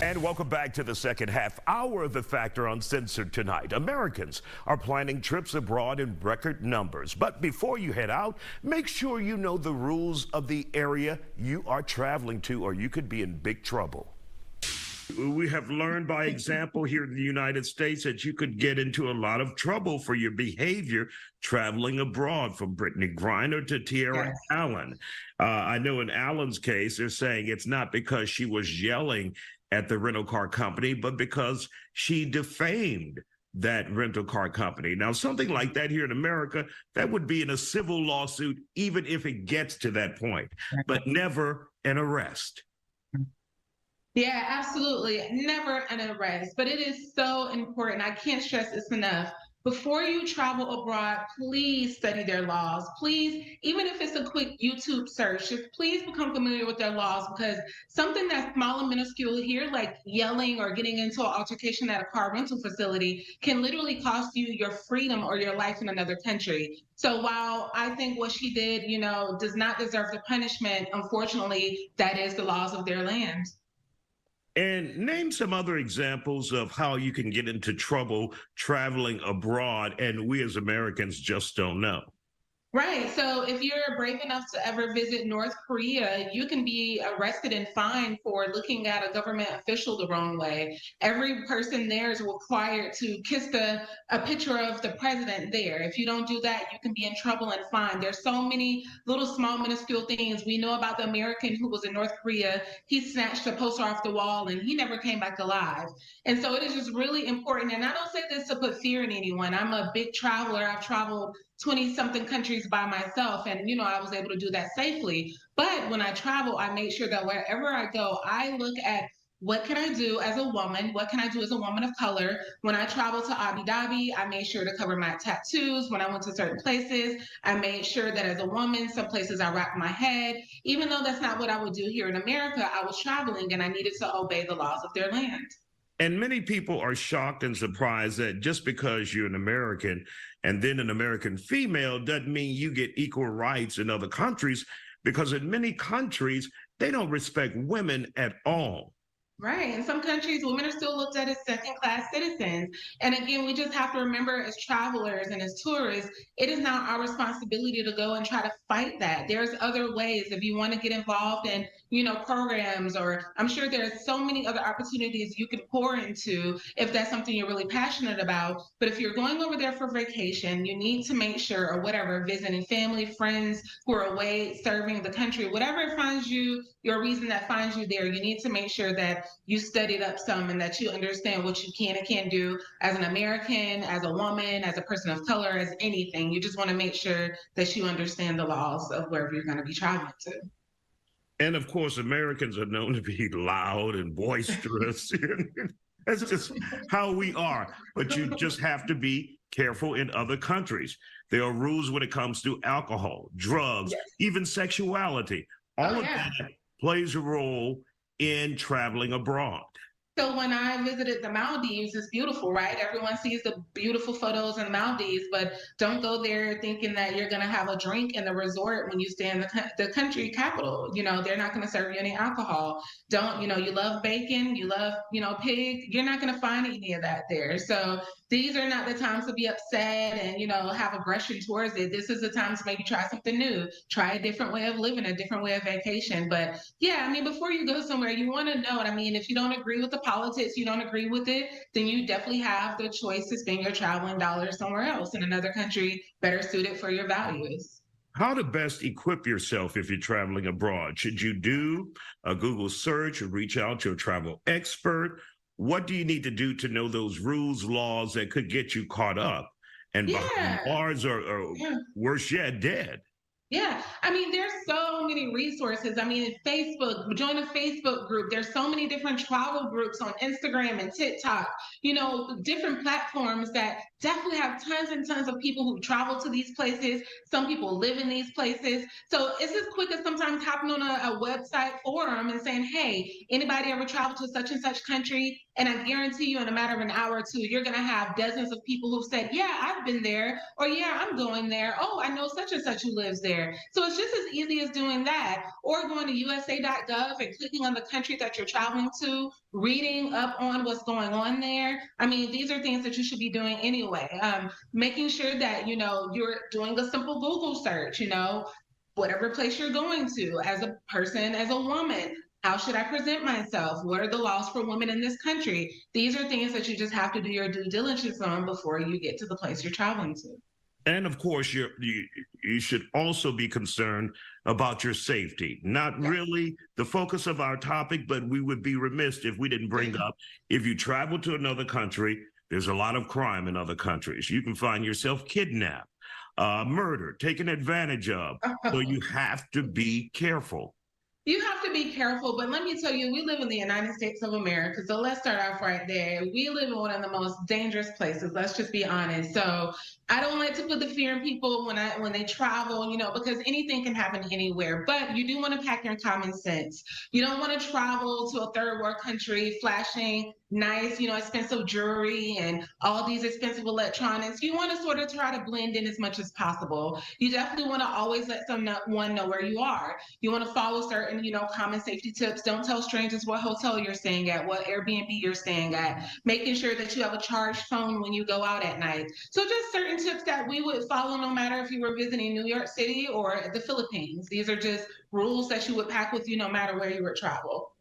And welcome back to the second half hour of the Factor Uncensored tonight. Americans are planning trips abroad in record numbers. But before you head out, make sure you know the rules of the area you are traveling to, or you could be in big trouble. We have learned by example here in the United States that you could get into a lot of trouble for your behavior traveling abroad, from Brittany Griner to Tierra Allen. I know in Allen's case, they're saying it's not because she was yelling at the rental car company, but because she defamed that rental car company. Now, something like that here in America, that would be in a civil lawsuit, even if it gets to that point, but never an arrest. Yeah, absolutely. Never an arrest, but it is so important. I can't stress this enough. Before you travel abroad, please study their laws. Please, even if it's a quick YouTube search, just please become familiar with their laws, because something that's small and minuscule here, like yelling or getting into an altercation at a car rental facility, can literally cost you your freedom or your life in another country. So while I think what she did, does not deserve the punishment, unfortunately, that is the laws of their land. And name some other examples of how you can get into trouble traveling abroad, and we as Americans just don't know. Right. So if you're brave enough to ever visit North Korea, you can be arrested and fined for looking at a government official the wrong way. Every person there is required to kiss a picture of the president there. If you don't do that, you can be in trouble and fined. There's so many little small minuscule things. We know about the American who was in North Korea. He snatched a poster off the wall and he never came back alive. And so it is just really important. And I don't say this to put fear in anyone. I'm a big traveler. I've traveled 20 something countries by myself. And, I was able to do that safely. But when I travel, I make sure that wherever I go, I look at what can I do as a woman? What can I do as a woman of color? When I travel to Abu Dhabi, I made sure to cover my tattoos. When I went to certain places, I made sure that as a woman, some places I wrapped my head. Even though that's not what I would do here in America, I was traveling and I needed to obey the laws of their land. And many people are shocked and surprised that just because you're an American and then an American female doesn't mean you get equal rights in other countries, because in many countries, they don't respect women at all. Right. In some countries, women are still looked at as second-class citizens. And again, we just have to remember, as travelers and as tourists, it is not our responsibility to go and try to fight that. There's other ways. If you want to get involved in, programs, or I'm sure there's so many other opportunities you could pour into if that's something you're really passionate about. But if you're going over there for vacation, you need to make sure, or whatever, visiting family, friends who are away serving the country, whatever finds you, your reason that finds you there, you need to make sure that you studied up some and that you understand what you can and can't do as an American, as a woman, as a person of color, as anything. You just want to make sure that you understand the laws of wherever you're going to be traveling to. And of course, Americans are known to be loud and boisterous. That's just how we are. But you just have to be careful in other countries. There are rules when it comes to alcohol, drugs, even sexuality. All of that plays a role in traveling abroad. So when I visited the Maldives, it's beautiful, right? Everyone sees the beautiful photos in the Maldives, but don't go there thinking that you're going to have a drink in the resort when you stay in the country capital. They're not going to serve you any alcohol. Don't, you love bacon, you love, pig. You're not going to find any of that there. So these are not the times to be upset and, have aggression towards it. This is the time to maybe try something new, try a different way of living, a different way of vacation. But yeah, before you go somewhere, you want to know it. If you don't agree with the politics, you don't agree with it, then you definitely have the choice to spend your traveling dollars somewhere else in another country better suited for your values. How to best equip yourself if you're traveling abroad? Should you do a Google search or reach out to a travel expert? What do you need to do to know those rules, laws that could get you caught up and behind bars, or worse yet, dead? Yeah, there's so many resources. Facebook, join a Facebook group. There's so many different travel groups on Instagram and TikTok, different platforms that definitely have tons and tons of people who travel to these places. Some people live in these places. So it's as quick as sometimes hopping on a website forum and saying, hey, anybody ever traveled to such and such country? And I guarantee you in a matter of an hour or two, you're going to have dozens of people who've said, yeah, I've been there, or yeah, I'm going there. Oh, I know such and such who lives there. So it's just as easy as doing doing that, or going to USA.gov and clicking on the country that you're traveling to, reading up on what's going on there. I mean, these are things that you should be doing anyway. Making sure that, you're doing a simple Google search, whatever place you're going to as a person, as a woman. How should I present myself? What are the laws for women in this country? These are things that you just have to do your due diligence on before you get to the place you're traveling to. And of course, you should also be concerned about your safety. Not really the focus of our topic, but we would be remiss if we didn't bring up, if you travel to another country, there's a lot of crime in other countries. You can find yourself kidnapped, murdered, taken advantage of. So you have to be careful. You have to be careful, but let me tell you, we live in the United States of America. So let's start off right there. We live in one of the most dangerous places. Let's just be honest. So I don't like to put the fear in people when they travel, because anything can happen anywhere. But you do want to pack your common sense. You don't want to travel to a third world country flashing nice, expensive jewelry and all these expensive electronics. You want to sort of try to blend in as much as possible. You definitely want to always let someone know where you are. You want to follow certain, common safety tips. Don't tell strangers what hotel you're staying at, what Airbnb you're staying at, making sure that you have a charged phone when you go out at night. So just certain tips that we would follow no matter if you were visiting New York City or the Philippines. These are just rules that you would pack with you no matter where you would travel.